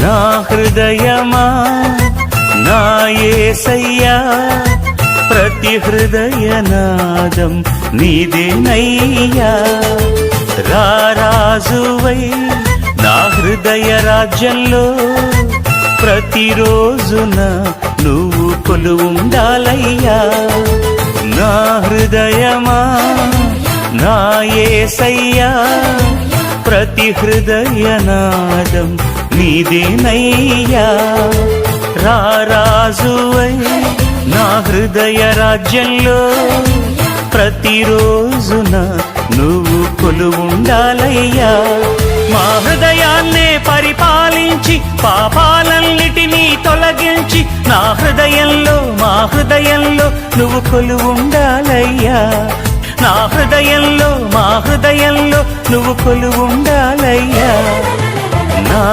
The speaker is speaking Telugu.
నా హృదయమా నా యేసయ్యా, ప్రతి హృదయనాదం నీదేనయ్యా. రారాజువై నా హృదయ రాజ్యంలో ప్రతిరోజున నువ్వు కొలువుండాలయ్యా. నా హృదయమా నా యేసయ్యా, ప్రతి హృదయనాదం నీదేనయ్యా. రారాజువై నా హృదయ రాజ్యంలో ప్రతిరోజున నువ్వు కొలువుండాలయ్యా. మా హృదయాన్నే పరిపాలించి పాపాలన్నిటినీ తొలగించి నా హృదయంలో మా హృదయంలో నువ్వు కొలువుండాలయ్యా. నా హృదయంలో మా హృదయంలో నువ్వు కొలువుండాలయ్యా. నా